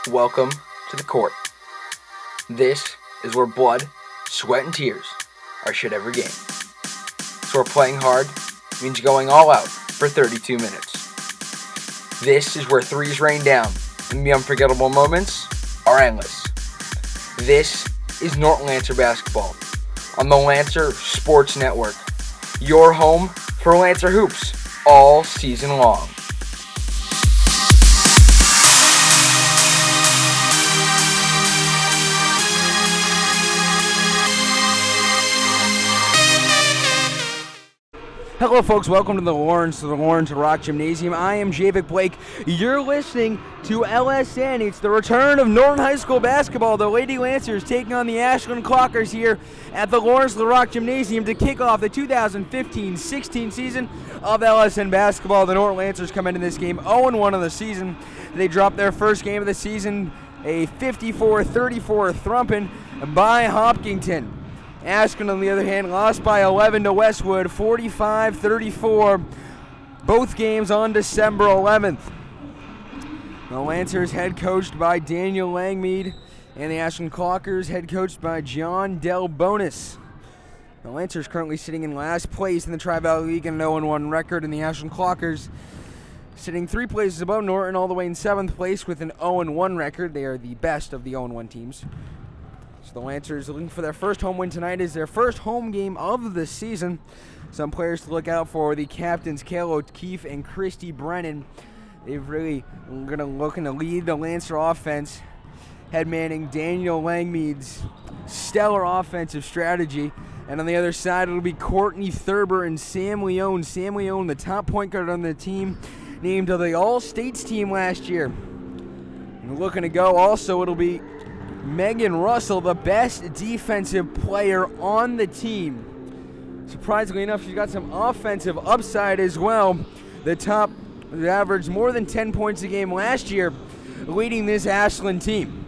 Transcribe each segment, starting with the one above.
Welcome to the court. This is where blood, sweat, and tears are shed every game. So we're playing hard means going all out for 32 minutes. This is where threes rain down and the unforgettable moments are endless. This is Norton Lancer basketball on the Lancer Sports Network, your home for Lancer hoops all season long. Hello folks, welcome to the Lawrence Rock Gymnasium. I am Javik Blake. You're listening to LSN. It's the return of Norton High School basketball. The Lady Lancers taking on the Ashland Clockers here at the Lawrence Rock Gymnasium to kick off the 2015-16 season of LSN basketball. The Norton Lancers come into this game 0-1 of the season. They dropped their first game of the season, a 54-34 thumping by Hopkinton. Ashland, on the other hand, lost by 11 to Westwood, 45-34, both games on December 11th. The Lancers head coached by Daniel Langmead, and the Ashland Clockers head coached by John Del Bonis. The Lancers currently sitting in last place in the Tri-Valley League and an 0-1 record, and the Ashland Clockers sitting 3 places above Norton, all the way in 7th place with an 0-1 record. They are the best of the 0-1 teams. So the Lancers are looking for their first home win tonight. Is their first home game of the season. Some players to look out for: the captains Kale O'Keefe and Christy Brennan. They've really looking to lead the Lancer offense, head manning Daniel Langmead's stellar offensive strategy. And on the other side, it'll be Courtney Thurber and Sam Leone. Sam Leone, the top point guard on the team, named to the All-States team last year. And looking to go also, it'll be Megan Russell, the best defensive player on the team. Surprisingly enough, she's got some offensive upside as well. The top averaged more than 10 points a game last year, leading this Ashland team.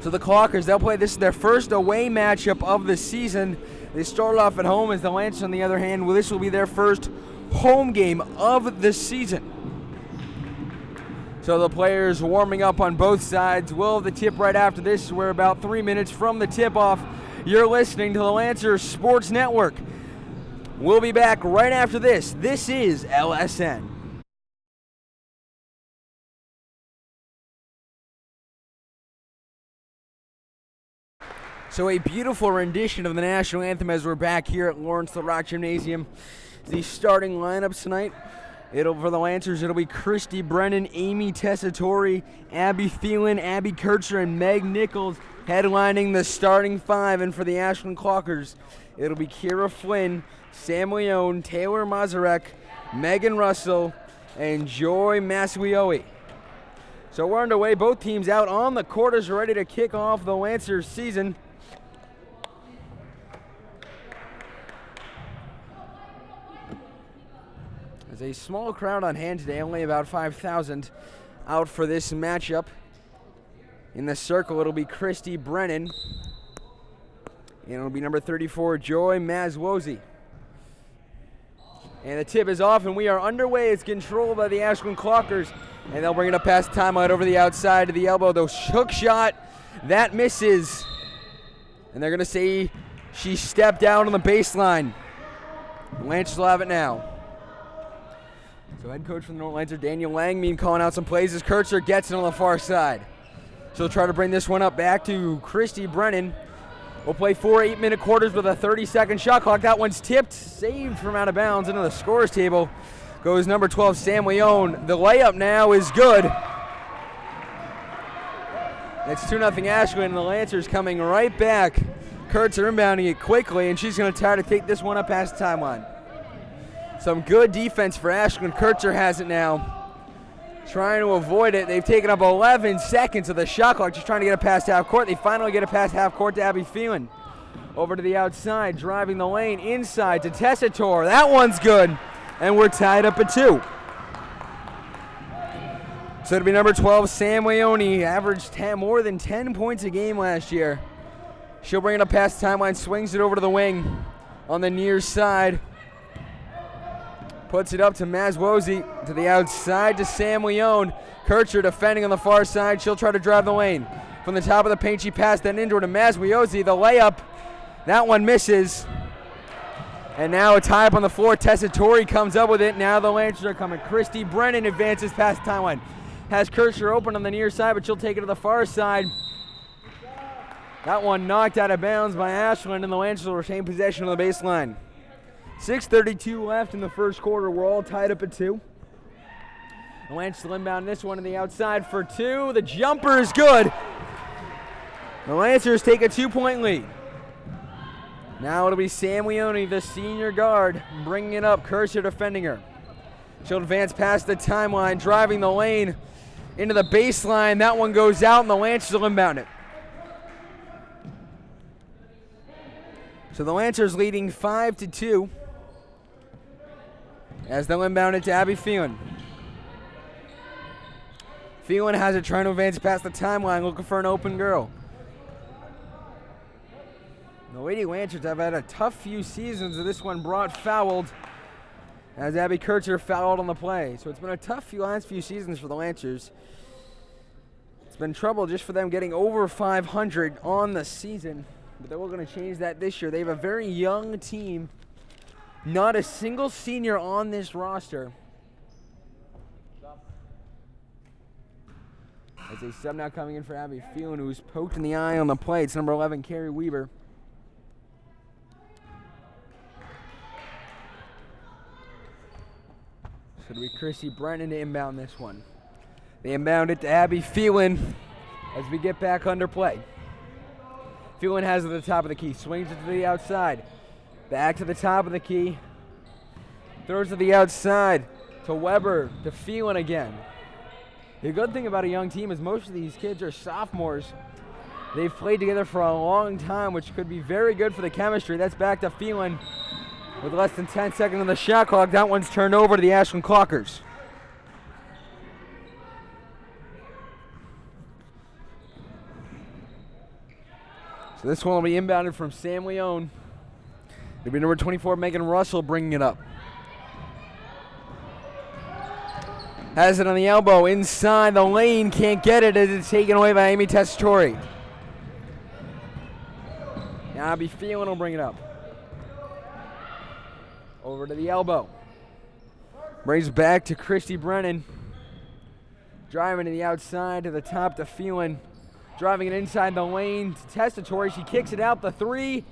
So the Clockers, they'll play, this is their first away matchup of the season. They started off at home, as the Lancers, on the other hand, this will be their first home game of the season. So the players warming up on both sides. We'll have the tip right after this. We're about 3 minutes from the tip-off. You're listening to the Lancer Sports Network. We'll be back right after this. This is LSN. So a beautiful rendition of the national anthem as we're back here at Lawrence Rock Gymnasium. The starting lineups tonight. For the Lancers, it'll be Christy Brennan, Amy Tessitore, Abby Thielen, Abby Kircher, and Meg Nichols headlining the starting five. And for the Ashland Clockers, it'll be Kira Flynn, Sam Leone, Taylor Mazarek, Megan Russell, and Joy Masuioe. So we're underway. Both teams out on the court as ready to kick off the Lancers season. There's a small crowd on hand today, only about 5,000 out for this matchup. In the circle, it'll be Christy Brennan, and it'll be number 34, Joy Mazwozi. And the tip is off, and we are underway. It's controlled by the Ashland Clockers, and they'll bring it up past timeline over the outside to the elbow. The hook shot, that misses. And they're going to say she stepped down on the baseline. The Lancers will have it now. So head coach from the Norton Lancers, Daniel Langmead, calling out some plays as Kircher gets it on the far side. She'll try to bring this one up back to Christy Brennan. We'll play 4 8-minute quarters with a 30-second shot clock. That one's tipped, saved from out of bounds into the scorer's table. Goes number 12, Sam Leone. The layup now is good. It's 2-0 Ashland, and the Lancers coming right back. Kircher inbounding it quickly, and she's going to try to take this one up past the timeline. Some good defense for Ashland. Kircher has it now. Trying to avoid it. They've taken up 11 seconds of the shot clock, just trying to get it past half court. They finally get it past half court to Abby Thielen. Over to the outside, driving the lane, inside to Tessitore. That one's good, and we're tied up at 2. So it'll be number 12, Sam Leone, averaged more than 10 points a game last year. She'll bring it up past the timeline, swings it over to the wing on the near side. Puts it up to Mazwozi, to the outside to Sam Leone. Kircher defending on the far side. She'll try to drive the lane. From the top of the paint, she passed that indoor to Mazwozi. The layup, that one misses. And now a tie up on the floor. Tessitore comes up with it. Now the Lancers are coming. Christy Brennan advances past the timeline. Has Kircher open on the near side, but she'll take it to the far side. That one knocked out of bounds by Ashland, and the Lancers will retain possession of the baseline. 6:32 left in the first quarter. We're all tied up at 2. The Lancers will inbound this one to the outside for 2. The jumper is good. The Lancers take a 2-point lead. Now it'll be Sam Leone, the senior guard, bringing it up. Kircher defending her. She'll advance past the timeline, driving the lane into the baseline. That one goes out, and the Lancers will inbound it. So the Lancers leading 5-2 as they'll inbound it to Abby Phelan. Phelan has it, trying to advance past the timeline, looking for an open girl. The Lady Lancers have had a tough few seasons, and this one brought fouled as Abby Kircher fouled on the play. So it's been a tough last few seasons for the Lancers. It's been trouble just for them getting over 500 on the season. But they're going to change that this year. They have a very young team. Not a single senior on this roster. As a sub now coming in for Abby Phelan, who's poked in the eye on the play. It's number 11, Carrie Weber. So it'll be Chrissy Brennan to inbound this one. They inbound it to Abby Phelan as we get back under play. Phelan has it at the top of the key, swings it to the outside. Back to the top of the key. Throws to the outside to Weber, to Phelan again. The good thing about a young team is most of these kids are sophomores. They've played together for a long time, which could be very good for the chemistry. That's back to Phelan with less than 10 seconds on the shot clock. That one's turned over to the Ashland Clockers. So this one will be inbounded from Sam Leone. It'll be number 24, Megan Russell, bringing it up. Has it on the elbow, inside the lane, can't get it as it's taken away by Amy Tessitore. Now Abby Phelan will bring it up. Over to the elbow. Brings back to Christy Brennan. Driving to the outside, to the top to Phelan. Driving it inside the lane to Tessitore. She kicks it out, the three.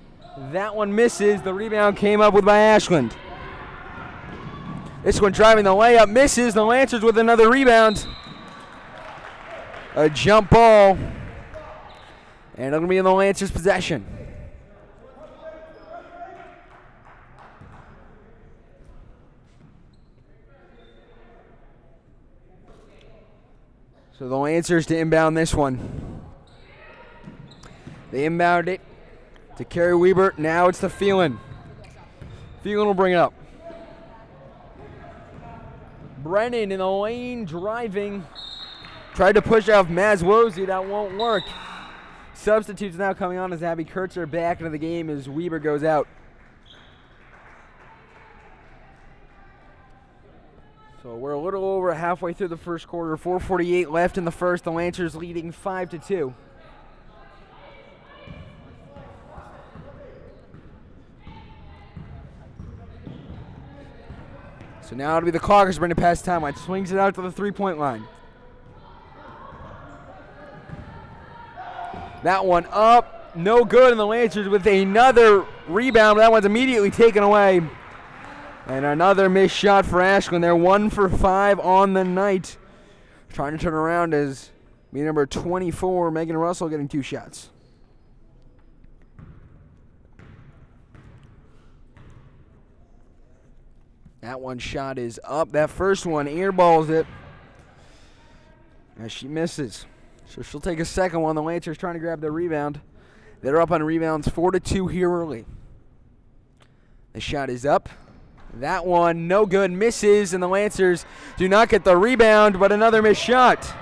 That one misses. The rebound came up with by Ashland. This one driving the layup, misses. The Lancers with another rebound. A jump ball. And it'll be in the Lancers' possession. So the Lancers to inbound this one. They inbound it to Carrie Weber. Now it's to Phelan. Phelan will bring it up. Brennan in the lane, driving. Tried to push off Mazwozi. That won't work. Substitutes now coming on as Abby Kircher back into the game as Weber goes out. So we're a little over halfway through the first quarter. 4:48 left in the first. The Lancers leading 5-2. So now it'll be the Clockers bringing it past timeline. Swings it out to the three-point line. That one up, no good, and the Lancers with another rebound. That one's immediately taken away. And another missed shot for Ashland. They're 1 for 5 on the night. Trying to turn around as number 24, Megan Russell, getting 2 shots. That one shot is up. That first one airballs it as she misses. So she'll take a second one. The Lancers trying to grab the rebound. They're up on rebounds 4-2 here early. The shot is up. That one no good, misses, and the Lancers do not get the rebound, but another missed shot.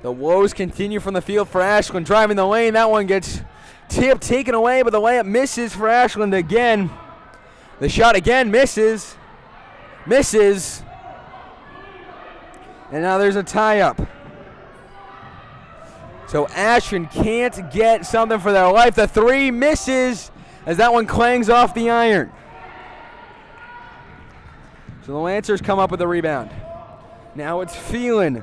The woes continue from the field for Ashland, driving the lane. That one gets Tip taken away, but the layup misses for Ashland again. The shot again misses. Misses. And now there's a tie-up. So Ashland can't get something for their life. The three misses as that one clangs off the iron. So the Lancers come up with the rebound. Now it's Phelan.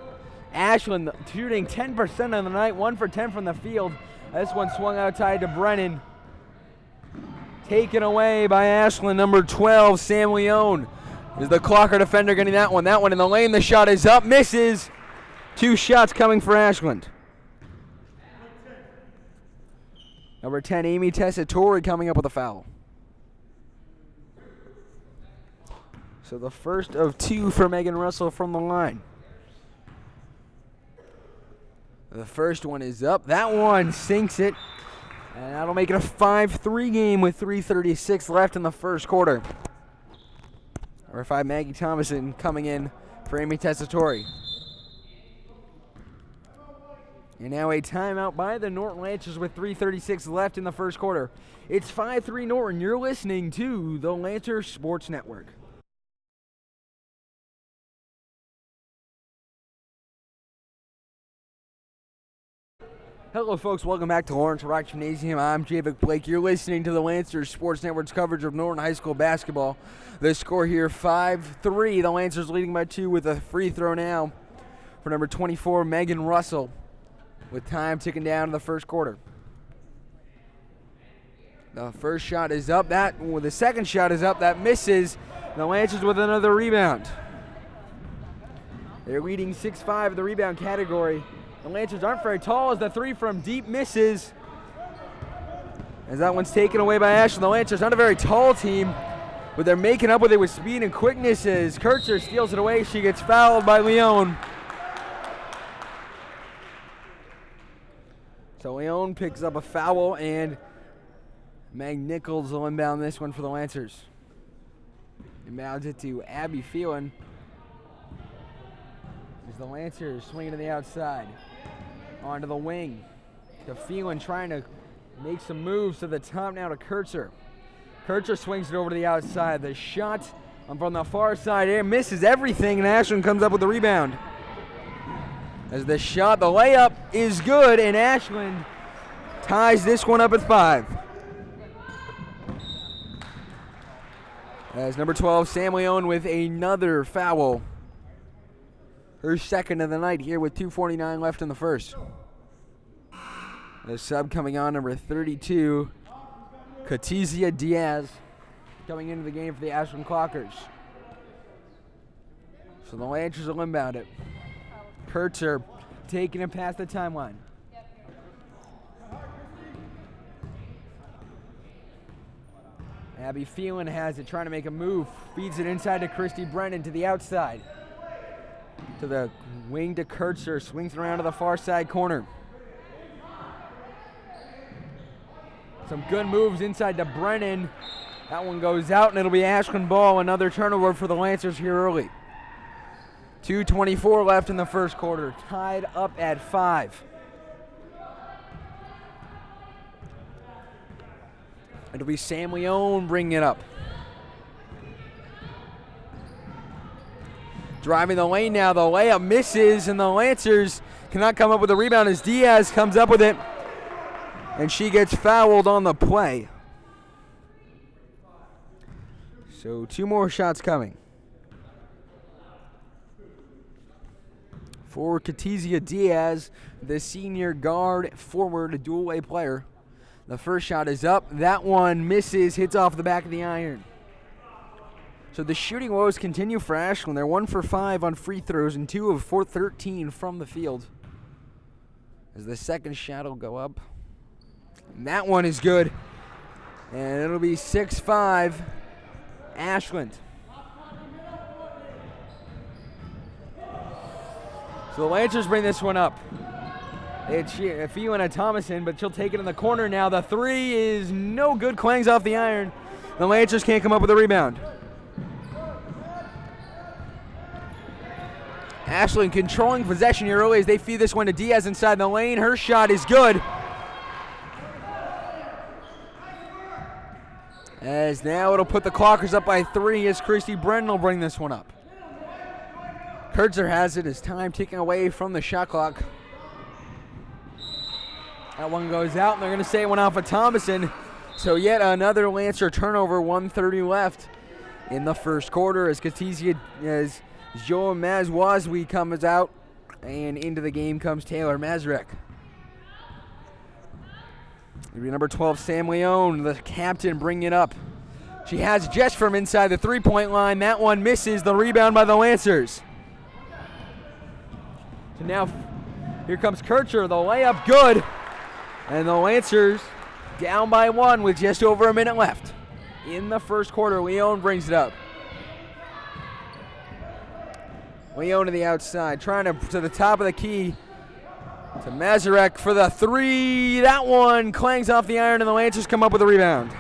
Ashland shooting 10% on the night, 1 for 10 from the field. This one swung outside to Brennan. Taken away by Ashland, number 12, Sam Leone. Is the Clocker defender getting that one? That one in the lane. The shot is up, misses. 2 shots coming for Ashland. Number 10, Amy Tessitore coming up with a foul. So the first of 2 for Megan Russell from the line. The first one is up. That one sinks it. And that'll make it a 5-3 game with 3:36 left in the first quarter. Number 5, Maggie Thomason coming in for Amy Tessitore. And now a timeout by the Norton Lancers with 3:36 left in the first quarter. It's 5-3 Norton. You're listening to the Lancers Sports Network. Hello, folks. Welcome back to Lawrence Rock Gymnasium. I'm Javik Blake. You're listening to the Lancers Sports Network's coverage of Norton High School basketball. The score here, 5-3. The Lancers leading by 2 with a free throw now for number 24, Megan Russell, with time ticking down to the first quarter. The first shot is up. The second shot is up. That misses. The Lancers with another rebound. They're leading 6-5 in the rebound category. The Lancers aren't very tall as the 3 from deep misses. As that one's taken away by Ashland. The Lancers not a very tall team, but they're making up with it with speed and quickness as Kircher steals it away. She gets fouled by Leone. So Leone picks up a foul, and Meg Nichols will inbound this one for the Lancers. Inbounds it to Abby Phelan. As the Lancers swinging to the outside. Onto the wing. To Phelan trying to make some moves to the top now to Kircher. Kircher swings it over to the outside. The shot from the far side air misses everything, and Ashland comes up with the rebound. As the layup is good, and Ashland ties this one up at 5. As number 12, Sam Leone with another foul. Her second of the night here with 2:49 left in the first. The sub coming on, number 32, Katizia Diaz, coming into the game for the Ashland Clockers. So the Lancers will inbound it. Kircher taking it past the timeline. Abby Phelan has it, trying to make a move. Feeds it inside to Christy Brennan to the outside. To the wing to Kircher, swings it around to the far side corner. Some good moves inside to Brennan. That one goes out, and it'll be Ashland ball. Another turnover for the Lancers here early. 2:24 left in the first quarter, tied up at 5. It'll be Sam Leone bringing it up. Driving the lane now, the layup misses, and the Lancers cannot come up with a rebound as Diaz comes up with it, and she gets fouled on the play. So 2 more shots coming. For Katizia Diaz, the senior guard forward dual-way player. The first shot is up. That one misses, hits off the back of the iron. So the shooting woes continue for Ashland. They're 1 for 5 on free throws and 2 of 13 from the field. As the second shot will go up. And that one is good. And it'll be 6-5 Ashland. So the Lancers bring this one up. It's Phelan Thomason, but she'll take it in the corner now. The 3 is no good. Clangs off the iron. The Lancers can't come up with a rebound. Ashland controlling possession here early as they feed this one to Diaz inside the lane. Her shot is good. as now it'll put the Clockers up by 3 as Christy Brennan will bring this one up. Kurtzer has it as time ticking away from the shot clock. That one goes out, and they're going to say it went off of Thomason. So yet another Lancer turnover, 1:30 left in the first quarter as Joe Mazwazwi comes out, and into the game comes Taylor Mazurek. Number 12, Sam Leone, the captain, bringing it up. She has just from inside the three-point line. That one misses. The rebound by the Lancers. So now here comes Kircher. The layup good. And the Lancers down by 1 with just over a minute left in the first quarter. Leone brings it up. Leone to the outside, trying to the top of the key. To Mazurek for the 3. That one clangs off the iron, and the Lancers come up with a rebound.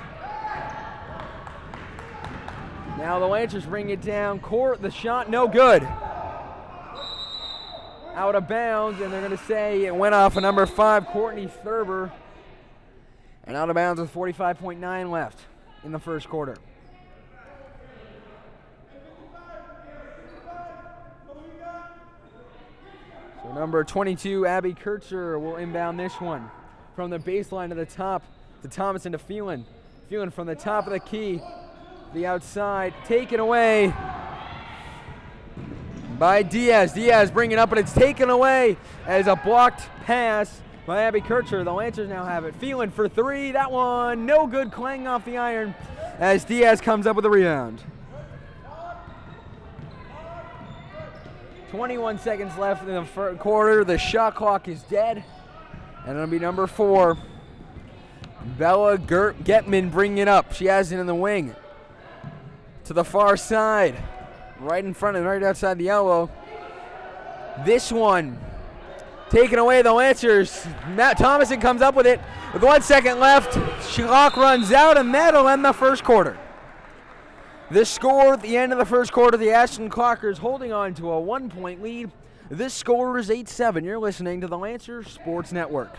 Now the Lancers bring it down court. The shot no good. Out of bounds, and they're going to say it went off of number 5, Courtney Thurber. And out of bounds with 45.9 left in the first quarter. So number 22, Abby Kurtzer, will inbound this one. From the baseline to the top, to Thomason to Phelan. Phelan from the top of the key, the outside, taken away by Diaz. Diaz bringing it up, but it's taken away as a blocked pass by Abby Kurtzer. The Lancers now have it. Phelan for 3. That one no good, clanging off the iron as Diaz comes up with a rebound. 21 seconds left in the first quarter. The shot clock is dead. And it'll be number 4, Bella Getman, bringing it up. She has it in the wing. To the far side. Right in front and right outside the elbow. This one taken away the Lancers. Matt Thomason comes up with it with 1 second left. Clock runs out, and that'll end the first quarter. This score at the end of the first quarter, the Ashland Clockers holding on to a 1-point lead. This score is 8-7. You're listening to the Lancer Sports Network.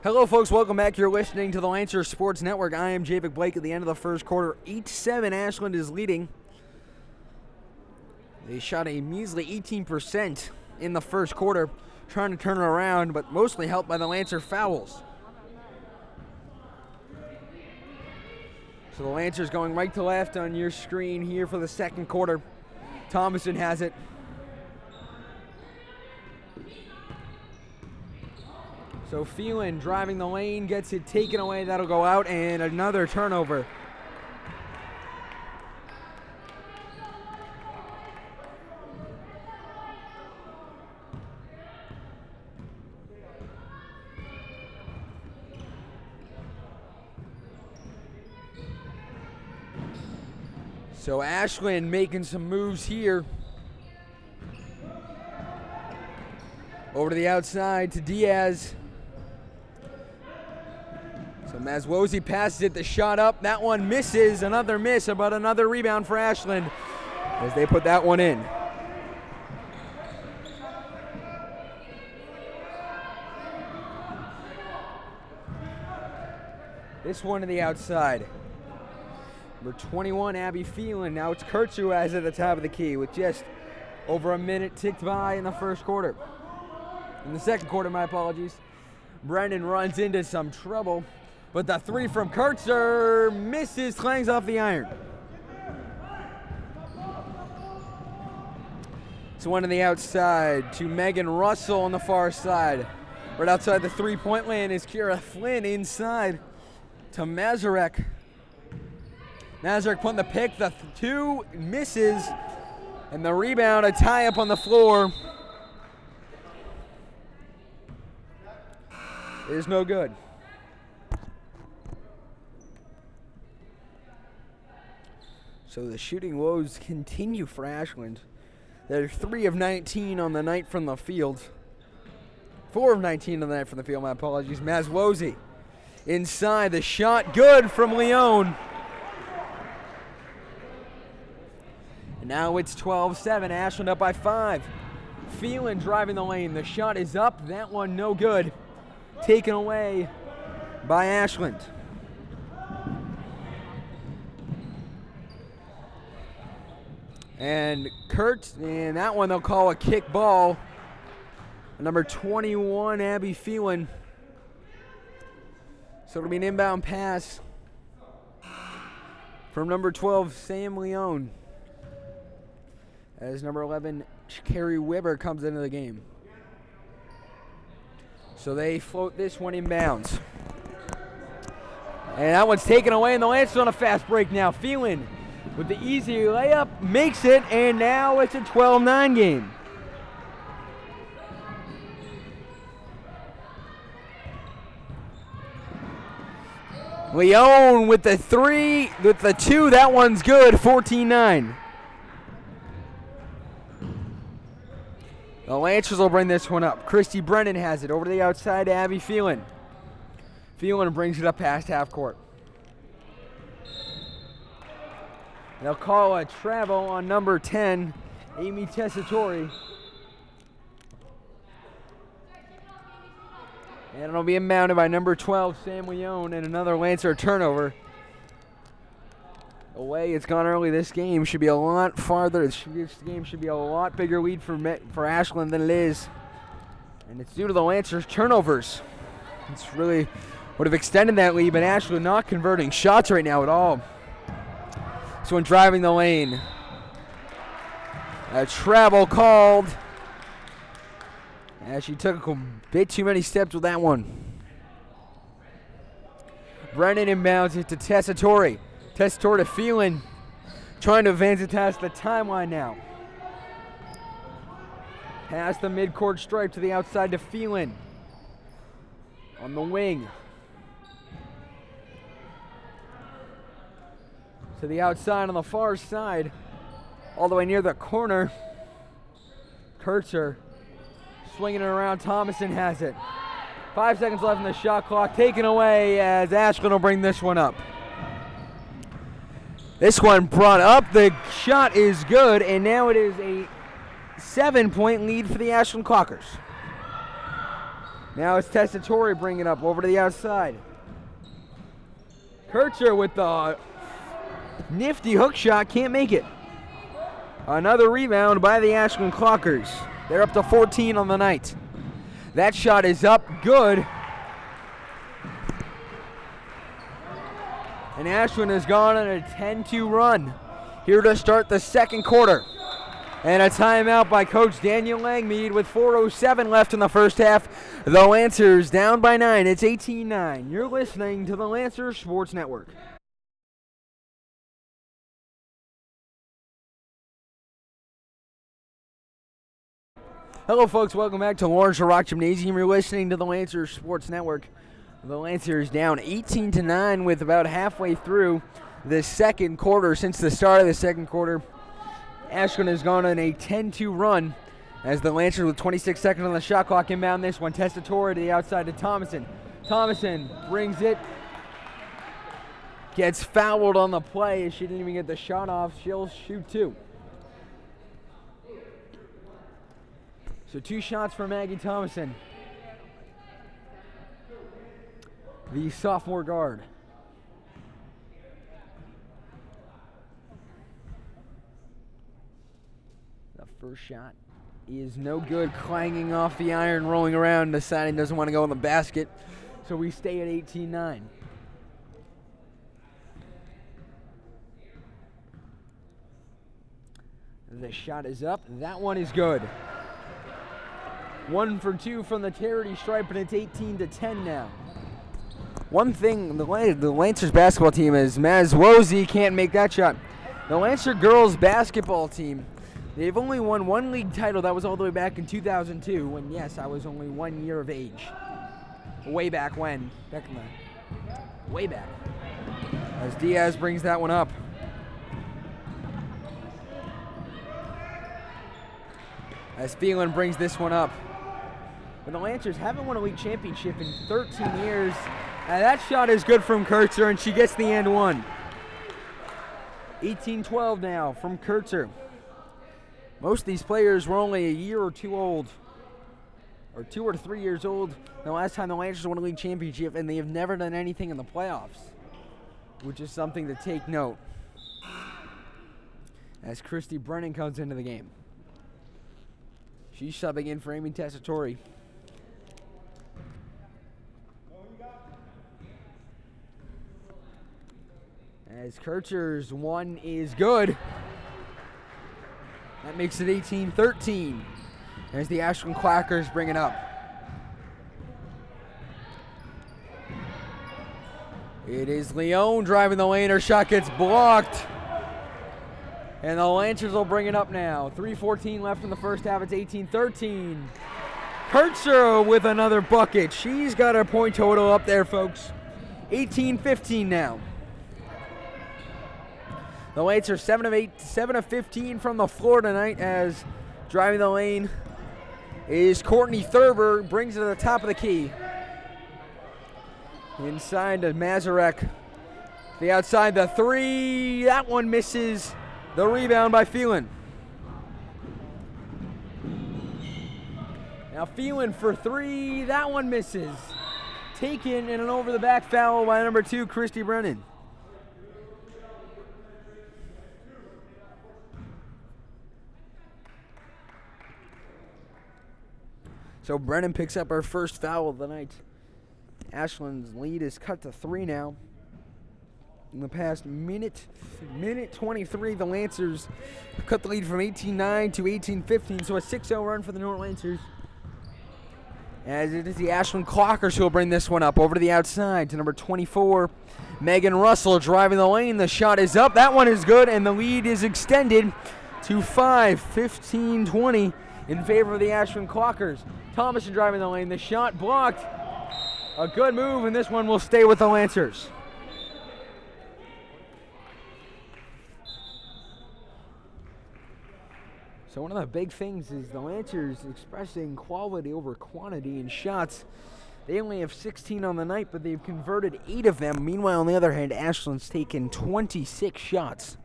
Hello, folks. Welcome back. You're listening to the Lancer Sports Network. I am Javik Blake. At the end of the first quarter, 8-7. Ashland is leading. They shot a measly 18% in the first quarter, trying to turn it around, but mostly helped by the Lancer fouls. So the Lancers going right to left on your screen here for the second quarter. Thomason has it. So Phelan driving the lane, gets it taken away. That'll go out, and another turnover. So Ashland making some moves here. Over to the outside to Diaz. So Mazwozi passes it, the shot up. That one misses, another miss, but another rebound for Ashland as they put that one in. This one to the outside. Number 21, Abby Phelan. Now it's Kurtz who has it at the top of the key with just over a minute ticked by in the first quarter. In the second quarter, my apologies. Brendan runs into some trouble, but the 3 from Kurtzer misses, clangs off the iron. So one to the outside to Megan Russell on the far side. Right outside the three-point land is Kira Flynn inside to Mazurek. Mazurek putting the pick, the 2 misses, and the rebound, a tie up on the floor. Is no good. So the shooting woes continue for Ashland. They're 3 of 19 on the night from the field. 4 of 19 on the night from the field, my apologies. Mazwozi inside, the shot good from Leone. And now it's 12-7. Ashland up by 5. Phelan driving the lane. The shot is up. That one no good. Taken away by Ashland. And and that one they'll call a kick ball. Number 21, Abby Phelan. So it'll be an inbound pass from number 12, Sam Leone, as number 11, Carrie Weber, comes into the game. So they float this one inbounds. And that one's taken away, and the Lancers on a fast break now. Phelan with the easy layup makes it, and now it's a 12-9 game. Leone with the 3, with the 2, that one's good, 14-9. The Lancers will bring this one up. Christy Brennan has it over to the outside to Abby Phelan. Phelan brings it up past half court. They'll call a travel on number 10, Amy Tessitore. And it'll be inbounded by number 12, Sam Leone, and another Lancer turnover. The way it's gone early, this game should be a lot farther. This game should be a lot bigger lead for Ashland than it is. And it's due to the Lancers' turnovers. It's really would have extended that lead, but Ashland not converting shots right now at all. This one driving the lane. A travel called, as she took a bit too many steps with that one. Brennan inbounds it to Tessitore. Tessitore to Phelan, trying to advance it past the timeline now. Past the midcourt stripe to the outside to Phelan. On the wing. To the outside on the far side. All the way near the corner. Kurtzer swinging it around. Thomason has it. 5 seconds left in the shot clock. Taken away as Ashland will bring this one up. This one brought up. The shot is good, and now it is a 7-point lead for the Ashland Clockers. Now it's Tessitore bringing it up over to the outside. Kurtzer with the nifty hook shot, can't make it. Another rebound by the Ashland Clockers. They're up to 14 on the night. That shot is up, good. And Ashland has gone on a 10-2 run here to start the second quarter. And a timeout by Coach Daniel Langmead with 4:07 left in the first half. The Lancers down by 9. It's 18-9. You're listening to the Lancers Sports Network. Hello, folks. Welcome back to Lawrence Rock Gymnasium. You're listening to the Lancers Sports Network. The Lancers down 18-9 with about halfway through the second quarter. Since the start of the second quarter, Ashland has gone on a 10-2 run as the Lancers with 26 seconds on the shot clock inbound this one. Tessitore to the outside to Thomason. Thomason brings it. Gets fouled on the play. She didn't even get the shot off. She'll shoot two. So 2 shots for Maggie Thomason, the sophomore guard. The first shot is no good, clanging off the iron, rolling around, deciding doesn't want to go in the basket. So we stay at 18-9. The shot is up. That one is good. 1 for 2 from the charity stripe, and it's 18-10 now. One thing, the Lancers basketball team is Maz Wozy can't make that shot. The Lancer girls basketball team, they've only won 1 league title. That was all the way back in 2002 when, yes, I was only 1 year of age. Way back when. Way back. As Diaz brings that one up. As Phelan brings this one up. But the Lancers haven't won a league championship in 13 years. That shot is good from Kurtzer, and she gets the and one. 18-12 now from Kurtzer. Most of these players were only a year or two old, or 2 or 3 years old the last time the Lancers won a league championship, and they have never done anything in the playoffs, which is something to take note as Christy Brennan comes into the game. She's subbing in for Amy Tessitore. As Kircher's one is good. That makes it 18-13 as the Ashland Quackers bring it up. It is Leone driving the lane. Her shot gets blocked. And the Lancers will bring it up now. 3:14 left in the first half. It's 18-13. Kircher with another bucket. She's got her point total up there, folks. 18-15 now. The Lancers 7 of 15 from the floor tonight, as driving the lane is Courtney Thurber. Brings it to the top of the key. Inside to Mazurek. The outside, the three. That one misses. The rebound by Phelan. Now Phelan for three. That one misses. Taken in an over-the-back foul by number 2, Christy Brennan. So Brennan picks up her first foul of the night. Ashland's lead is cut to 3 now. In the past minute 23, the Lancers cut the lead from 18-9 to 18-15, so a 6-0 run for the Norton Lancers. As it is the Ashland Clockers who will bring this one up over to the outside to number 24, Megan Russell driving the lane. The shot is up. That one is good, and the lead is extended to 5, 15-20 in favor of the Ashland Clockers. Thomason driving the lane. The shot blocked. A good move, and this one will stay with the Lancers. So one of the big things is the Lancers expressing quality over quantity in shots. They only have 16 on the night, but they've converted 8 of them. Meanwhile, on the other hand, Ashland's taken 26 shots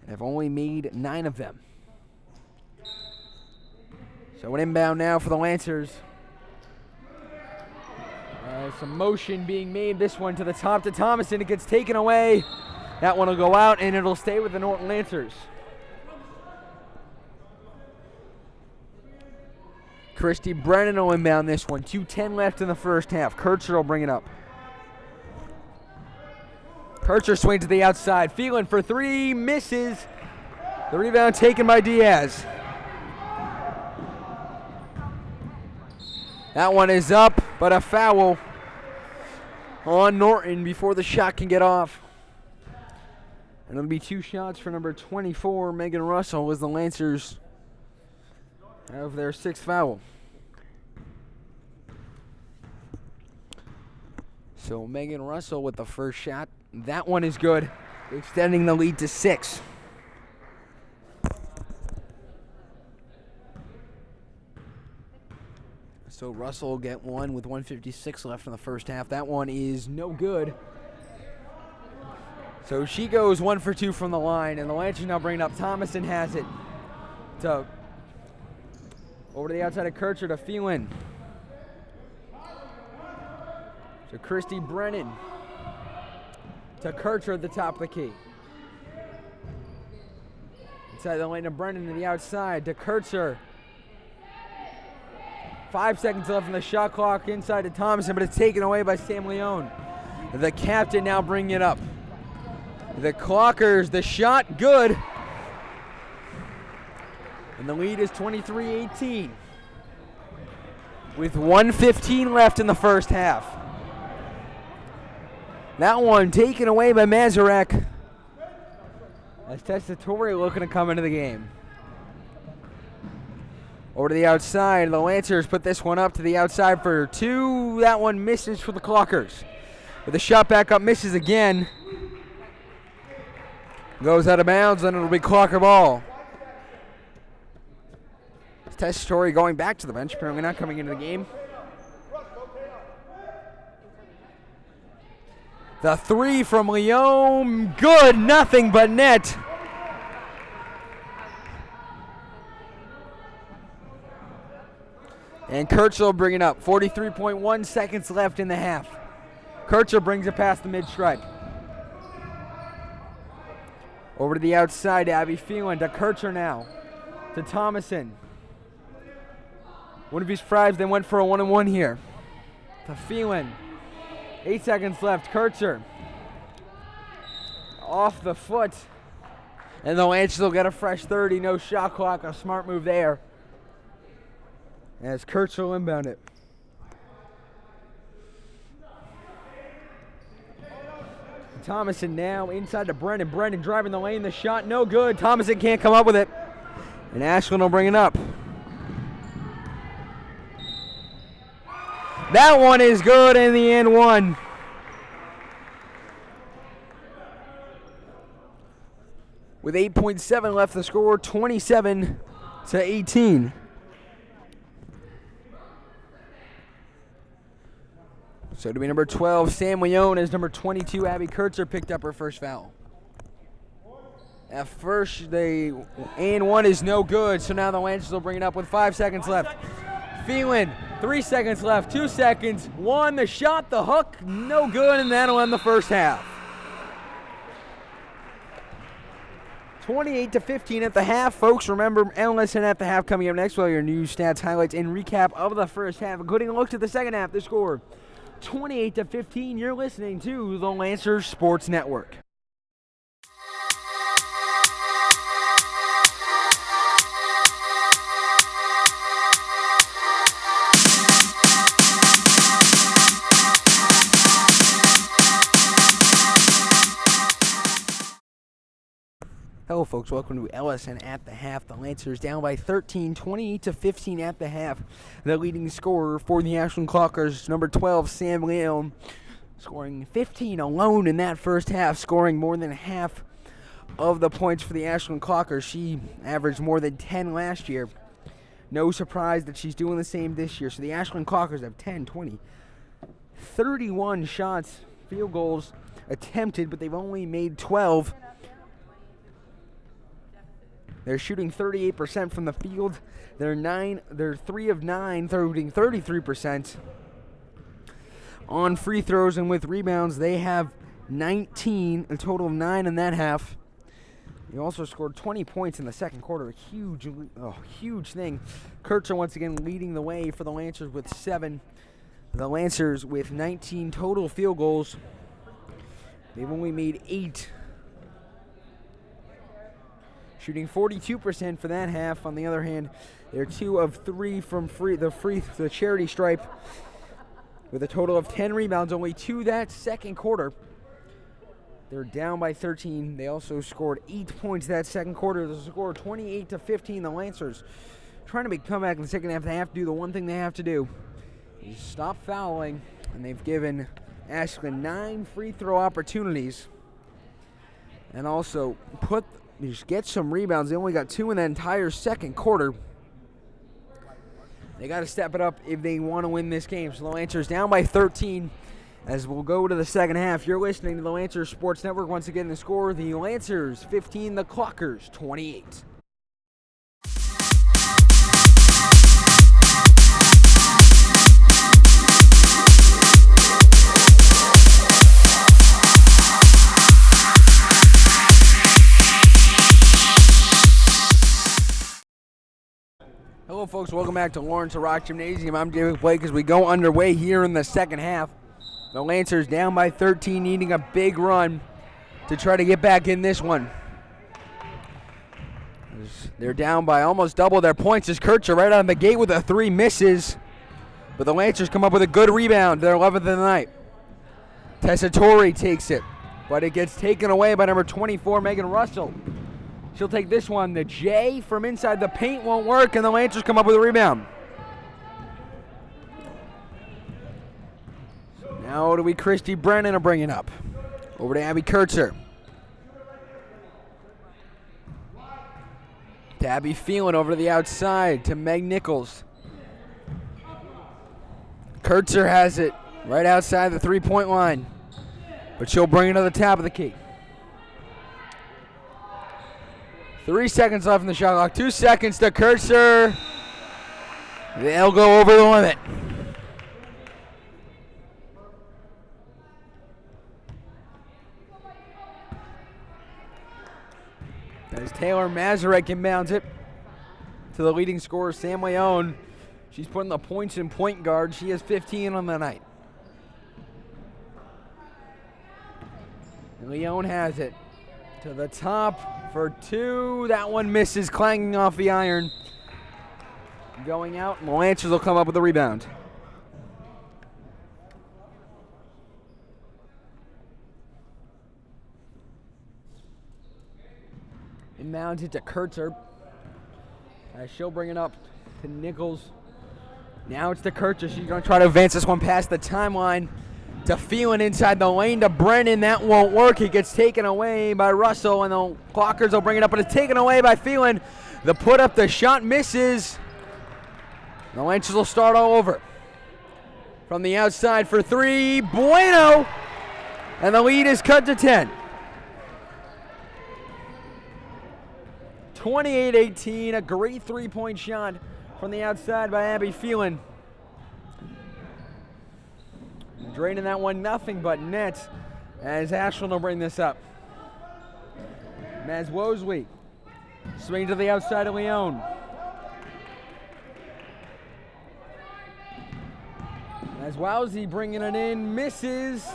and have only made 9 of them. So an inbound now for the Lancers. Some motion being made. This one to the top to Thomason. It gets taken away. That one will go out, and it'll stay with the Norton Lancers. Christy Brennan will inbound this one. 2:10 left in the first half. Kircher will bring it up. Kircher swings to the outside. Phelan for 3, misses. The rebound taken by Diaz. That one is up, but a foul on Norton before the shot can get off. And it'll be 2 shots for number 24, Megan Russell, as the Lancers have their 6th foul. So Megan Russell with the first shot. That one is good, extending the lead to 6. So Russell will get one with 1:56 left in the first half. That one is no good. So she goes 1 for 2 from the line, and the Lancers now bring it up. Thomason has it. Over to the outside of Kircher to Phelan. To Christy Brennan. To Kircher at the top of the key. Inside the lane to Brennan to the outside to Kircher. 5 seconds left in the shot clock inside to Thomason, but it's taken away by Sam Leone. The captain now bringing it up. The Clockers, the shot, good. And the lead is 23-18. With 1:15 left in the first half. That one taken away by Mazurek. As Tessitore looking to come into the game. Over to the outside, the Lancers put this one up to the outside for 2. That one misses for the Clockers. But the shot back up misses again. Goes out of bounds, and it'll be Clocker ball. Tessitore going back to the bench, apparently not coming into the game. The 3 from Leone, good, nothing but net. And Kircher will bring it up. 43.1 seconds left in the half. Kircher brings it past the mid-stripe. Over to the outside, Abby Phelan to Kircher now. To Thomason. One of his fries, they went for a 1-and-1 here. To Phelan. 8 seconds left. Kircher. Off the foot. And the Lancers will get a fresh 30. No shot clock. A smart move there. As Kircher will inbound it. Thomason now inside to Brennan. Brennan driving the lane. The shot no good. Thomason can't come up with it. And Ashland will bring it up. That one is good in the end one. With 8.7 left to score, 27-18. So to be number 12, Sam Leone, as number 22, Abby Kircher picked up her first foul. At first, the and one is no good, so now the Lancers will bring it up with 5 seconds left. Phelan, 3 seconds left, 2 seconds, one, the shot, the hook, no good, and that'll end the first half. 28-15 at the half, folks. Remember, LSN at the half coming up next with all your news, stats, highlights, and recap of the first half, including a look to the second half. The score, 28-15. You're listening to the Lancers Sports Network. Hello, folks. Welcome to LSN at the half. The Lancers down by 13, 28-15 at the half. The leading scorer for the Ashland Clockers, number 12, Sam Leone, scoring 15 alone in that first half, scoring more than half of the points for the Ashland Clockers. She averaged more than 10 last year. No surprise that she's doing the same this year. So the Ashland Clockers have 10, 20, 31 shots, field goals attempted, but they've only made 12. They're shooting 38% from the field. They're 3 of 9, shooting 33%. On free throws and with rebounds, they have 19, a total of 9 in that half. They also scored 20 points in the second quarter, a huge thing. Kircher once again leading the way for the Lancers with 7. The Lancers with 19 total field goals. They've only made 8. Shooting 42% for that half. On the other hand, they're 2 of 3 from the charity stripe, with a total of 10 rebounds, only 2 that second quarter. They're down by 13. They also scored 8 points that second quarter. The score 28-15. The Lancers trying to make a comeback in the second half. They have to do the one thing they have to do, is stop fouling, and they've given Ashland 9 free throw opportunities, and also just get some rebounds. They only got 2 in that entire second quarter. They got to step it up if they want to win this game. So the Lancers down by 13 as we'll go to the second half. You're listening to the Lancers Sports Network. Once again, the score, the Lancers 15, the Clockers 28. Hello, folks. Welcome back to Lawrence Rock Gymnasium. I'm David Blake as we go underway here in the second half. The Lancers down by 13, needing a big run to try to get back in this one. They're down by almost double their points as Kircher right out of the gate with a 3 misses. But the Lancers come up with a good rebound, their 11th of the night. Tessitore takes it, but it gets taken away by number 24, Megan Russell. She'll take this one. The J from inside the paint won't work, and the Lancers come up with a rebound. Now it'll be Christy Brennan to bring it up. Over to Abby Kircher. To Abby Phelan over to the outside to Meg Nichols. Kircher has it right outside the three-point line, but she'll bring it to the top of the key. 3 seconds left in the shot clock. 2 seconds to Kircher. They'll go over the limit. As Taylor Mazurek inbounds it to the leading scorer, Sam Leone. She's putting the points in point guard. She has 15 on the night. And Leone has it to the top for two. That one misses, clanging off the iron. Going out, and the Lancers will come up with the rebound. Inbounds it to Kurtzer. As she'll bring it up to Nichols. Now it's to Kurtzer. She's going to try to advance this one past the timeline. To Phelan inside the lane to Brennan. That won't work. He gets taken away by Russell, and the Clockers will bring it up, but it's taken away by Phelan. The put up, the shot misses. The Lancers will start all over. From the outside for three, Bueno! And the lead is cut to 10. 28-18, a great three-point shot from the outside by Abby Phelan. Draining that one, nothing but net, as Ashland will bring this up. Maz Wosley, swing to the outside of Leone. As Wowsy bringing it in, misses.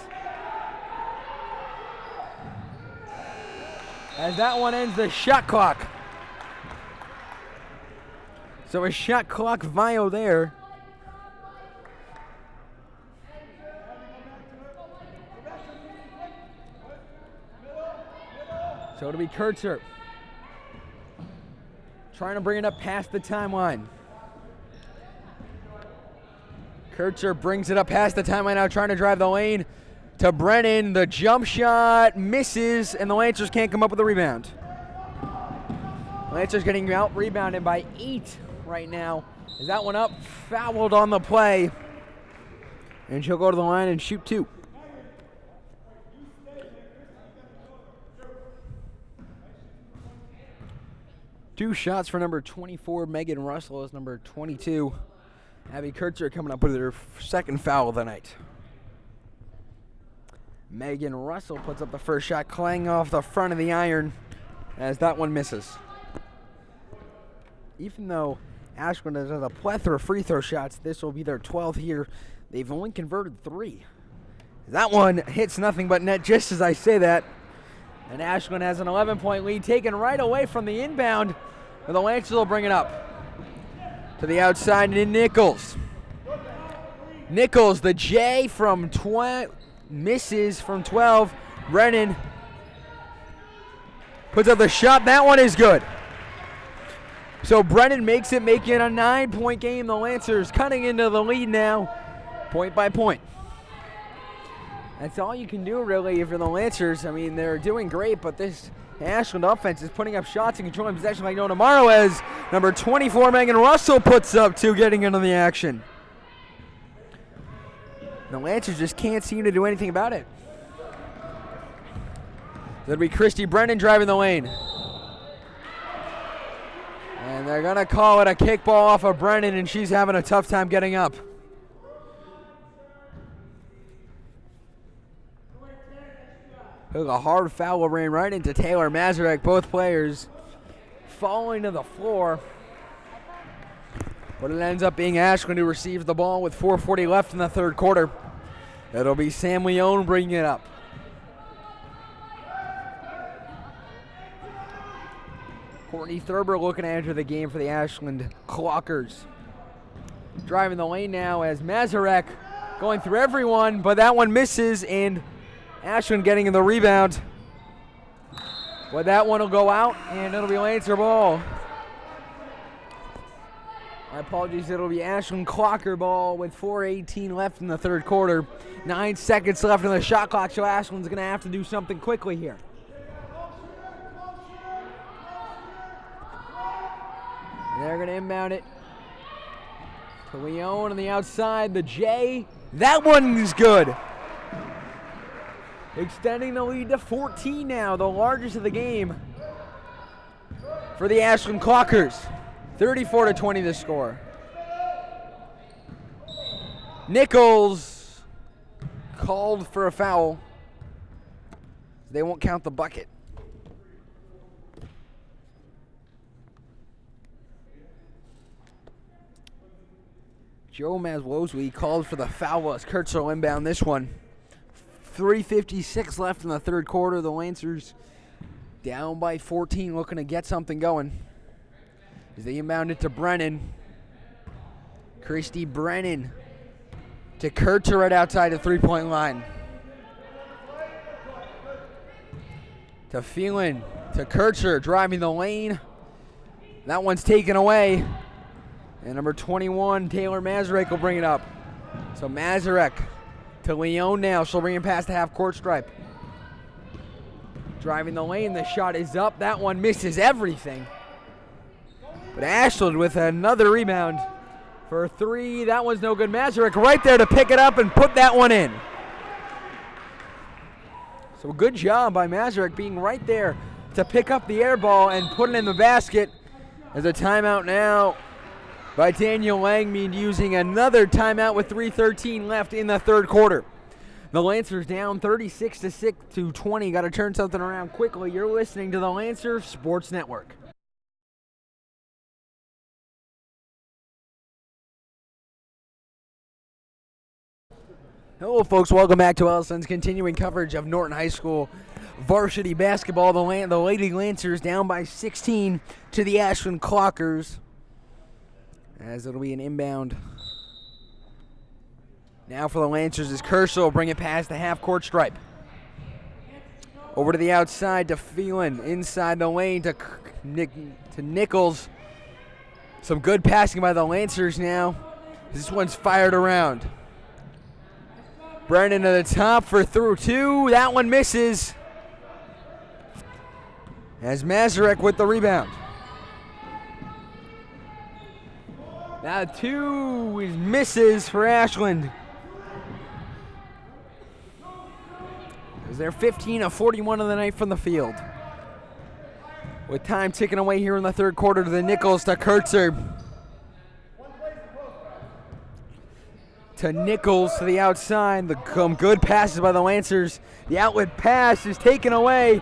As that one ends the shot clock. So a shot clock vial there. So it'll be Kurtzer trying to bring it up past the timeline. Kurtzer brings it up past the timeline now, trying to drive the lane to Brennan. The jump shot misses, and the Lancers can't come up with a rebound. Lancers getting out rebounded by 8 right now. Is that one up? Fouled on the play. And she'll go to the line and shoot 2. Two shots for number 24, Megan Russell, as number 22. Abby Kurtzer coming up with her second foul of the night. Megan Russell puts up the first shot, clanging off the front of the iron, as that one misses. Even though Ashland has a plethora of free throw shots, this will be their 12th here. They've only converted 3. That one hits nothing but net just as I say that. And Ashland has an 11-point lead taken right away from the inbound. And the Lancers will bring it up. To the outside in Nichols. Nichols, the J from misses from 12. Brennan puts up the shot. That one is good. So Brennan makes it, making it a 9-point game. The Lancers cutting into the lead now, point by point. That's all you can do, really, if you're the Lancers. I mean, they're doing great, but this Ashland offense is putting up shots and controlling possession like no tomorrow, as number 24, Megan Russell, puts up 2, getting into the action. The Lancers just can't seem to do anything about it. That'll be Christy Brennan driving the lane. And they're going to call it a kickball off of Brennan, and she's having a tough time getting up. A hard foul ran right into Taylor Mazurek. Both players falling to the floor. But it ends up being Ashland who receives the ball with 4:40 left in the third quarter. It'll be Sam Leone bringing it up. Courtney Thurber looking to enter the game for the Ashland Clockers. Driving the lane now as Mazurek going through everyone, but that one misses, and Ashland getting in the rebound. But that one will go out, and it'll be Lancer ball. My apologies, it'll be Ashland Clocker ball with 4:18 left in the third quarter. 9 seconds left in the shot clock, so Ashland's going to have to do something quickly here. They're going to inbound it to Leone on the outside. The J. That one is good. Extending the lead to 14 now, the largest of the game for the Ashland Clockers. 34-20 the score. Nichols called for a foul. They won't count the bucket. Joe Mazwozwi called for the foul as Kurtz will inbound this one. 3:56 left in the third quarter. The Lancers down by 14, looking to get something going. As they inbound it to Brennan. Christy Brennan to Kurtzer right outside the three-point line. To Phelan, to Kurtzer, driving the lane. That one's taken away. And number 21, Taylor Mazurek will bring it up. So Mazurek to Leone now. She'll bring it past the half-court stripe. Driving the lane, the shot is up. That one misses everything. But Ashland with another rebound for three. That one's no good. Mazurek right there to pick it up and put that one in. So good job by Mazurek being right there to pick up the air ball and put it in the basket. As a timeout now by Daniel Langmead, using another timeout with 3:13 left in the third quarter. The Lancers down 36-20. Got to turn something around quickly. You're listening to the Lancer Sports Network. Hello, folks. Welcome back to Ellison's continuing coverage of Norton High School varsity basketball. The Lady Lancers down by 16 to the Ashland Clockers, as it'll be an inbound. Now for the Lancers as Kershaw will bring it past the half-court stripe. Over to the outside to Phelan. Inside the lane to Nichols. Some good passing by the Lancers now. This one's fired around. Brennan to the top for through two. That one misses. As Mazurek with the rebound. Now two is misses for Ashland. As they're 15 of 41 of the night from the field. With time ticking away here in the third quarter to the Nichols to Kurtzer. To Nichols to the outside. Some good passes by the Lancers. The outlet pass is taken away.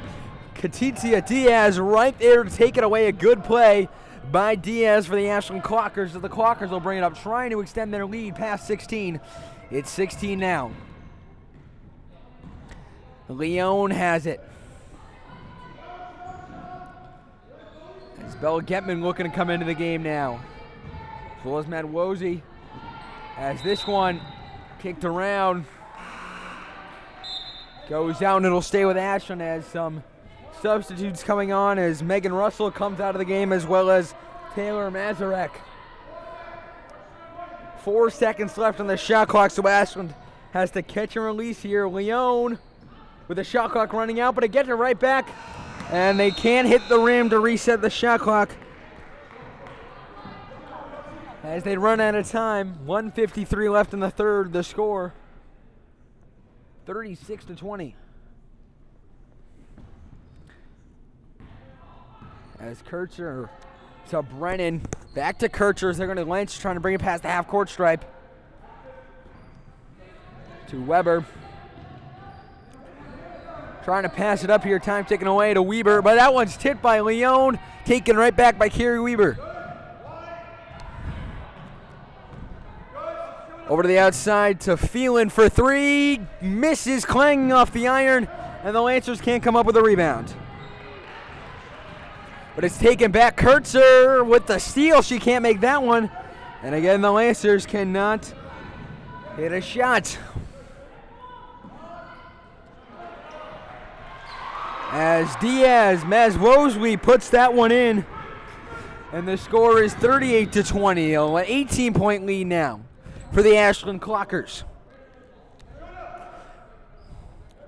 Katizia Diaz right there to take it away. A good play by Diaz for the Ashland Clockers. So the Clockers will bring it up, trying to extend their lead past 16. It's 16 now. Leone has it. As Bella Getman looking to come into the game now. As well as Madwozy. As this one kicked around. Goes out and it'll stay with Ashland as some substitutes coming on as Megan Russell comes out of the game, as well as Taylor Mazurek. 4 seconds left on the shot clock, so Ashland has to catch and release here. Leone with the shot clock running out, but it gets it right back, and they can't hit the rim to reset the shot clock as they run out of time. 1:53 left in the third. The score 36-20. As Kurtzer to Brennan, back to Kurtzer as they're going to Lynch, trying to bring it past the half-court stripe. To Weber. Trying to pass it up here, time taken away to Weber, but that one's tipped by Leone, taken right back by Carrie Weber. Over to the outside to Phelan for three, misses, clanging off the iron, and the Lancers can't come up with a rebound. But it's taken back. Kurtzer with the steal, she can't make that one. And again, the Lancers cannot hit a shot. As Diaz Mazwozwi puts that one in, and the score is 38-20, an 18-point lead now for the Ashland Clockers.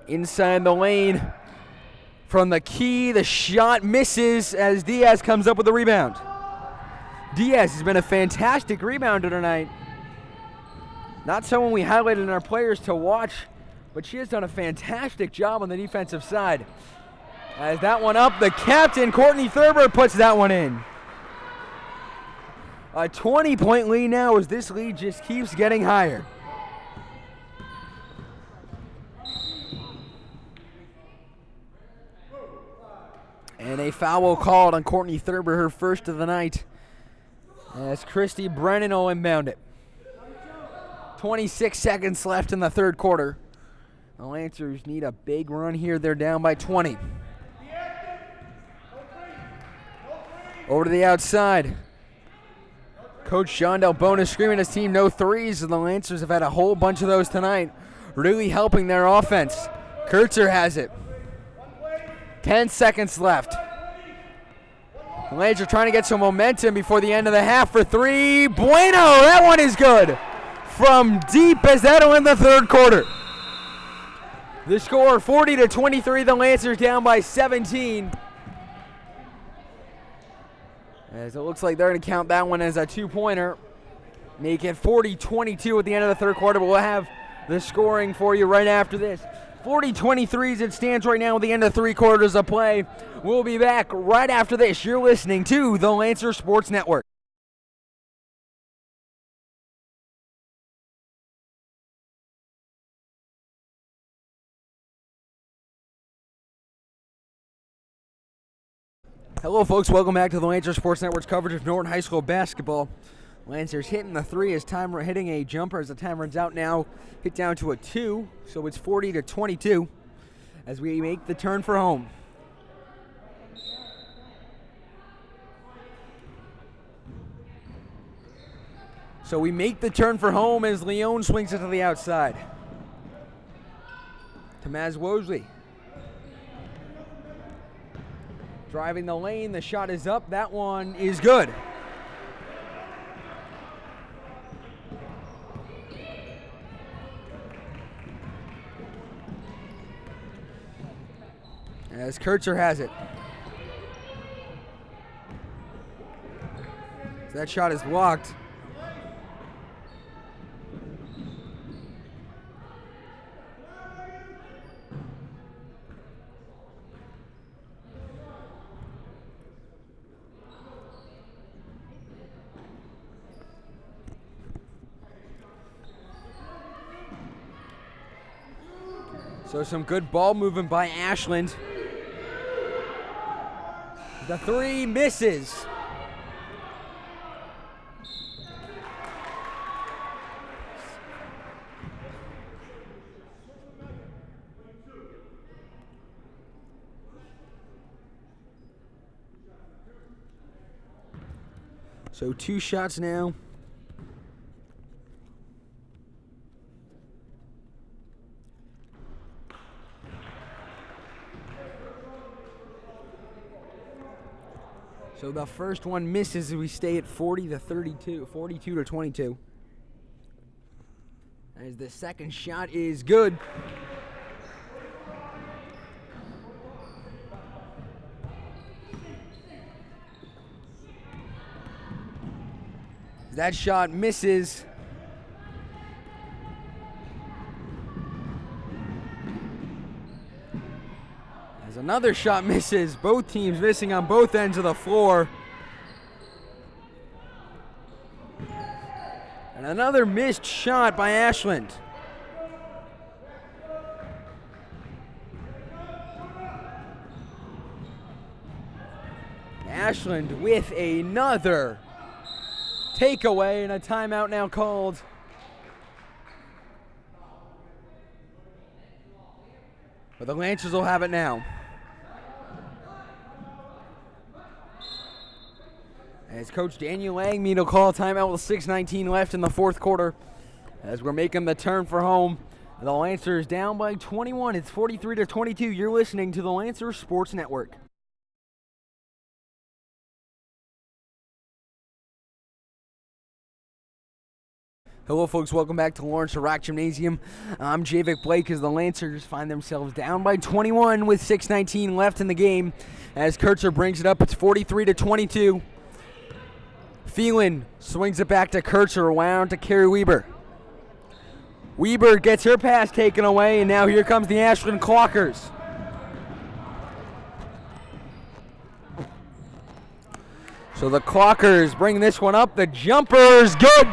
Inside the lane from the key, the shot misses as Diaz comes up with the rebound. Diaz has been a fantastic rebounder tonight. Not someone we highlighted in our players to watch, but she has done a fantastic job on the defensive side. As that one up, the captain, Courtney Thurber, puts that one in. A 20-point lead now as this lead just keeps getting higher. And a foul called on Courtney Thurber, her first of the night, as Christy Brennan will inbound it. 26 seconds left in the third quarter. The Lancers need a big run here. They're down by 20. Over to the outside. Coach John Del Bona screaming at his team, no threes, and the Lancers have had a whole bunch of those tonight, really helping their offense. Kurtzer has it. 10 seconds left. The Lancers are trying to get some momentum before the end of the half for three. Bueno, that one is good. From deep as that'll end the third quarter. The score 40-23, the Lancers down by 17. As it looks like they're going to count that one as a two-pointer. Make it 40-22 at the end of the third quarter, but we'll have the scoring for you right after this. 40-23 as it stands right now at the end of 3 quarters of play. We'll be back right after this. You're listening to the Lancer Sports Network. Hello, folks. Welcome back to the Lancer Sports Network's coverage of Norton High School basketball. Lancers hitting the three as time hitting a jumper as the time runs out now. Hit down to a 2, so it's 40-22 as we make the turn for home. So we make the turn for home as Leone swings it to the outside. To Maz Wosley. Driving the lane, the shot is up. That one is good. As Kurtzer has it. That shot is blocked. So some good ball movement by Ashland. The three misses. So 2 shots now. So the first one misses as we stay at 40-32, 42-22. As the second shot is good. That shot misses. As another shot misses. Both teams missing on both ends of the floor. And another missed shot by Ashland. Ashland with another takeaway and a timeout now called. But the Lancers will have it now. As Coach Daniel Langmead will call a timeout with 6:19 left in the fourth quarter. As we're making the turn for home. The Lancers down by 21. It's 43-22. You're listening to the Lancer Sports Network. Hello, folks. Welcome back to Lawrence Rock Gymnasium. I'm Javik Blake as the Lancers find themselves down by 21 with 6:19 left in the game. As Kurtzer brings it up, it's 43-22. Phelan swings it back to Kurtzer, around to Carrie Weber. Weber gets her pass taken away, and now here comes the Ashland Clockers. So the Clockers bring this one up. The jumper's good.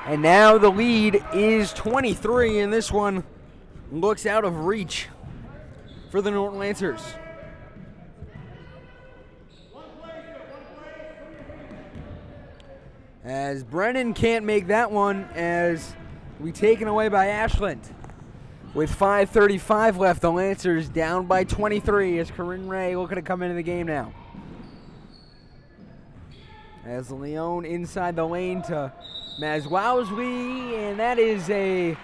And now the lead is 23, and this one looks out of reach for the Norton Lancers. As Brennan can't make that one, as we taken away by Ashland. With 5:35 left, the Lancers down by 23 as Corinne Ray looking to come into the game now. As Leone inside the lane to Mazwowski, and that is a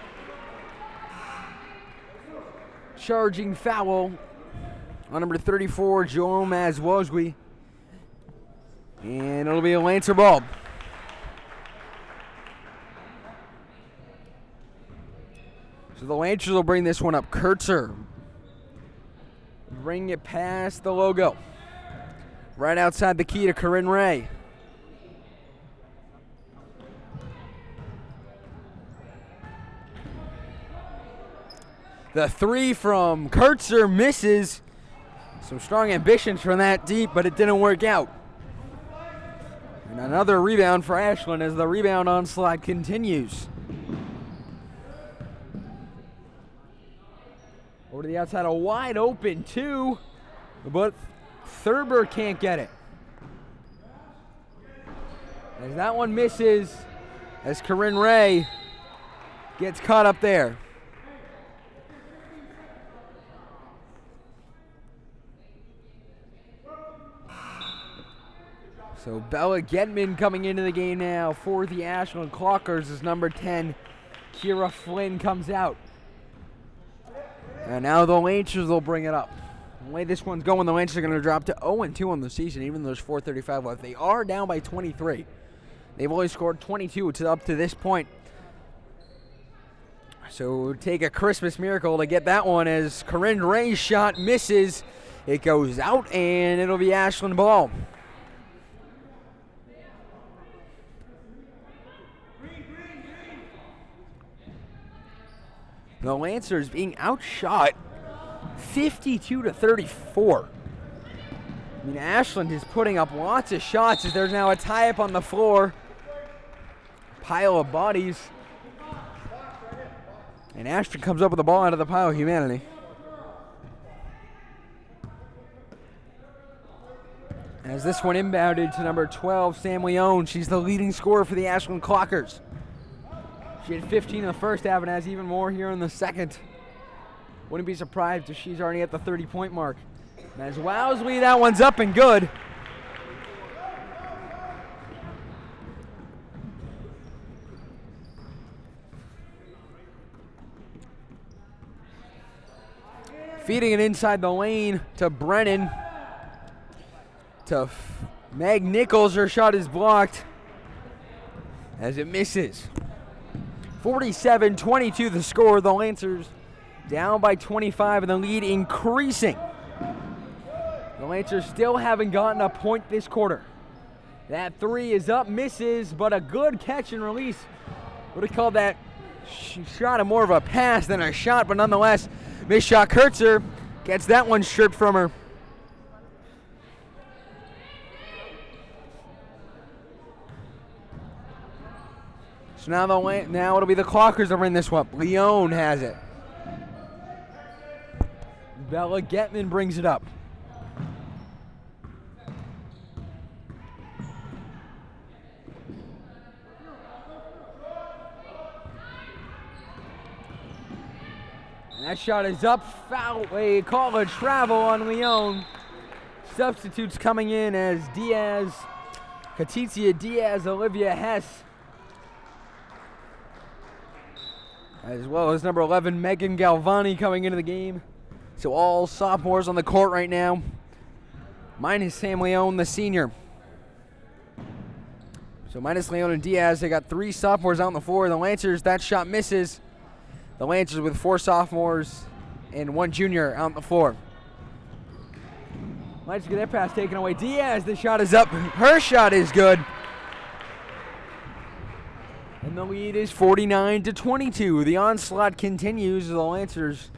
charging foul on number 34, Joel Mazwowski. And it'll be a Lancer ball. So the Lancers will bring this one up. Kurtzer. Bring it past the logo. Right outside the key to Corinne Ray. The three from Kurtzer misses. Some strong ambitions from that deep, but it didn't work out. And another rebound for Ashland as the rebound onslaught continues. Over to the outside, a wide open two, but Thurber can't get it. As that one misses, as Corinne Ray gets caught up there. So Bella Getman coming into the game now for the Ashland Clockers as number 10, Kira Flynn, comes out. And now the Lancers will bring it up. The way this one's going, the Lancers are going to drop to 0-2 on the season, even though there's 4:35 left. They are down by 23. They've only scored 22 up to this point. So it would take a Christmas miracle to get that one as Corinne Ray's shot misses. It goes out, and it'll be Ashland ball. The Lancers being outshot 52-34. I mean, Ashland is putting up lots of shots as there's now a tie-up on the floor. Pile of bodies. And Ashland comes up with the ball out of the pile of humanity. As this one inbounded to number 12, Sam Leone. She's the leading scorer for the Ashland Clockers. She had 15 in the first half and has even more here in the second. Wouldn't be surprised if she's already at the 30-point mark. As Wowsley, that one's up and good. Feeding it inside the lane to Brennan. To Meg Nichols, her shot is blocked as it misses. 47-22 the score. The Lancers down by 25 and the lead increasing. The Lancers still haven't gotten a point this quarter. That three is up, misses, but a good catch and release. Would have called that shot more of a pass than a shot, but nonetheless, missed shot. Kurtzer gets that one stripped from her. So now it'll be the Clockers that bring this one up. Leone has it. Bella Getman brings it up. And that shot is up. Foul. They call a travel on Leone. Substitutes coming in as Diaz, Katizia Diaz, Olivia Hess, as well as number 11, Megan Galvani, coming into the game. So all sophomores on the court right now, minus Sam Leone, the senior. So minus Leone and Diaz, they got three sophomores out on the floor. The Lancers, that shot misses. The Lancers with four sophomores and one junior out on the floor. Lancers get that pass taken away. Diaz, the shot is up. Her shot is good. And the lead is 49-22. The onslaught continues. The Lancers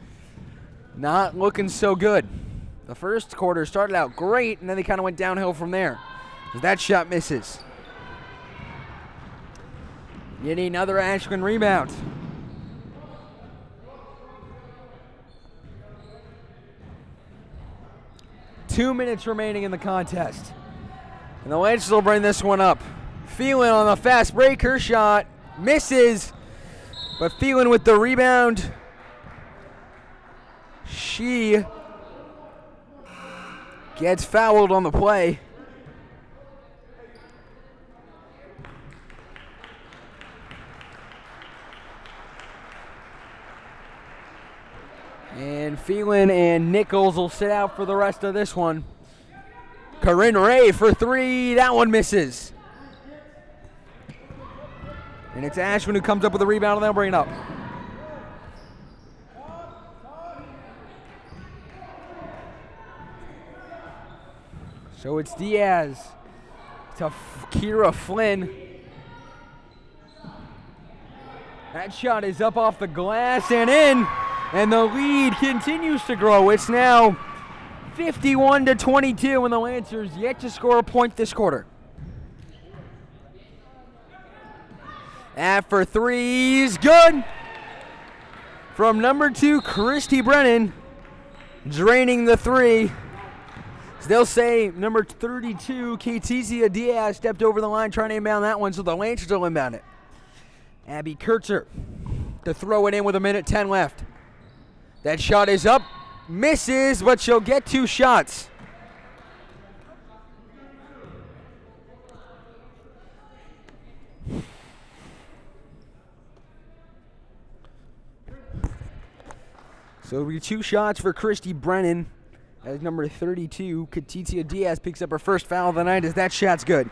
not looking so good. The first quarter started out great, and then they kind of went downhill from there. That shot misses. Getting another Ashland rebound. .2 minutes remaining in the contest. And the Lancers will bring this one up. Phelan on the fast break. Her shot misses, but Phelan with the rebound. She gets fouled on the play. And Phelan and Nichols will sit out for the rest of this one. Corinne Ray for three. That one misses. And it's Ashland who comes up with the rebound, and they'll bring it up. So it's Diaz to Kira Flynn. That shot is up off the glass and in. And the lead continues to grow. It's now 51-22, and the Lancers yet to score a point this quarter. At for threes, good. From number 2, Christy Brennan, draining the three. They'll say number 32, Katesia Diaz, stepped over the line trying to inbound that one, so the Lancers will inbound it. Abby Kurtzer to throw it in with 1:10 left. That shot is up, misses, but she'll get 2 shots. So it'll be 2 shots for Christy Brennan as number 32, Katesia Diaz, picks up her first foul of the night as that shot's good.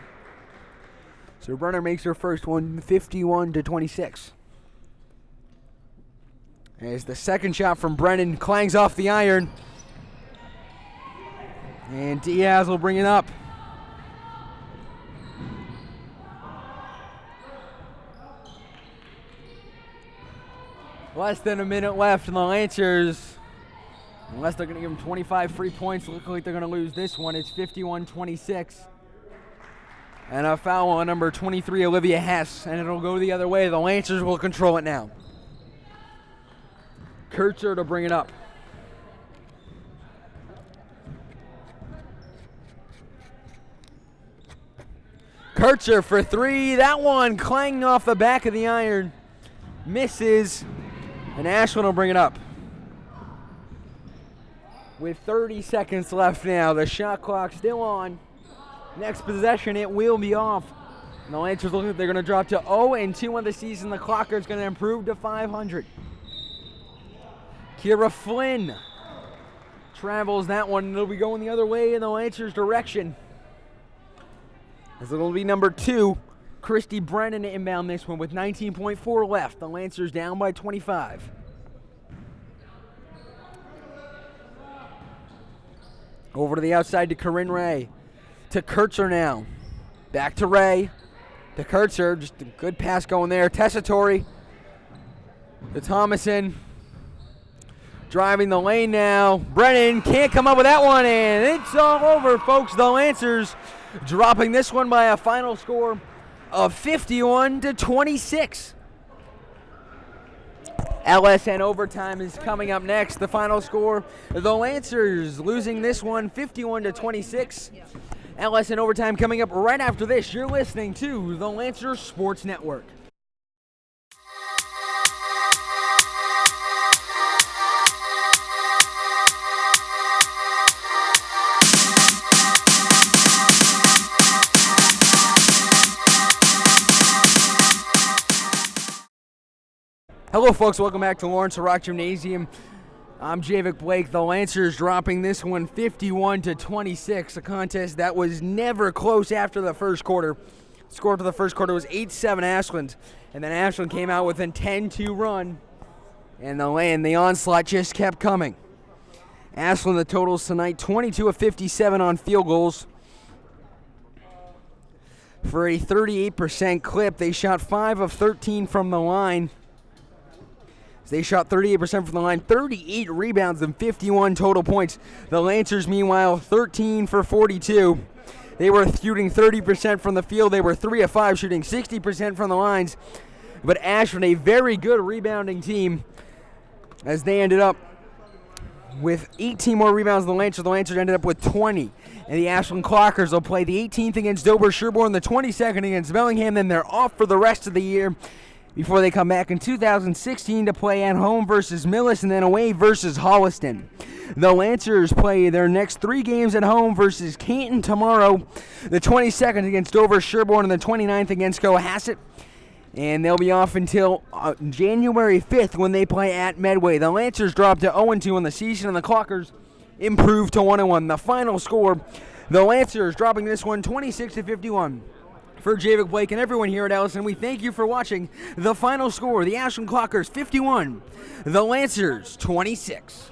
So Brenner makes her first one, 51-26. As the second shot from Brennan clangs off the iron. And Diaz will bring it up. Less than a minute left, and the Lancers, unless they're going to give them 25 free points, look like they're going to lose this one. It's 51-26. And a foul on number 23, Olivia Hess, and it'll go the other way. The Lancers will control it now. Kurtzer to bring it up. Kurtzer for three. That one clanging off the back of the iron. Misses. And Ashland will bring it up. With 30 seconds left now. The shot clock still on. Next possession, it will be off. And the Lancers look like they're going to drop to 0-2 on the season. The clocker is going to improve to 500. Kira Flynn travels that one, and it'll be going the other way in the Lancers' direction. As it'll be number 2, Christy Brennan to inbound this one with 19.4 left. The Lancers down by 25. Over to the outside to Corinne Ray. To Kurtzer now. Back to Ray. To Kurtzer. Just a good pass going there. Tessitore. To Thomason. Driving the lane now. Brennan can't come up with that one, and it's all over, folks. The Lancers dropping this one by a final score of 51-26. LSN overtime is coming up next. The final score, the Lancers losing this one 51-26. LSN overtime coming up right after this. You're listening to the Lancers Sports Network. Hello, folks. Welcome back to Lawrence Rock Gymnasium. I'm Javik Blake. The Lancers dropping this one 51-26, a contest that was never close after the first quarter. The score for the first quarter was 8-7 Ashland, and then Ashland came out with a 10-2 run, and the onslaught just kept coming. Ashland, the totals tonight, 22 of 57 on field goals for a 38% clip. They shot 5 of 13 from the line. They shot 38% from the line, 38 rebounds, and 51 total points. The Lancers, meanwhile, 13 for 42. They were shooting 30% from the field. They were 3 of 5, shooting 60% from the lines. But Ashland, a very good rebounding team, as they ended up with 18 more rebounds than the Lancers. The Lancers ended up with 20. And the Ashland Clockers will play the 18th against Dover Sherborne, the 22nd against Bellingham. Then they're off for the rest of the year before they come back in 2016 to play at home versus Millis and then away versus Holliston. The Lancers play their next 3 games at home versus Canton tomorrow, the 22nd against Dover Sherborne and the 29th against Cohasset. And they'll be off until January 5th when they play at Medway. The Lancers dropped to 0-2 on the season, and the Clockers improved to 1-1. The final score, the Lancers dropping this one 26-51. For Javik Blake and everyone here at Allison, we thank you for watching. The final score, the Ashland Clockers 51, the Lancers 26.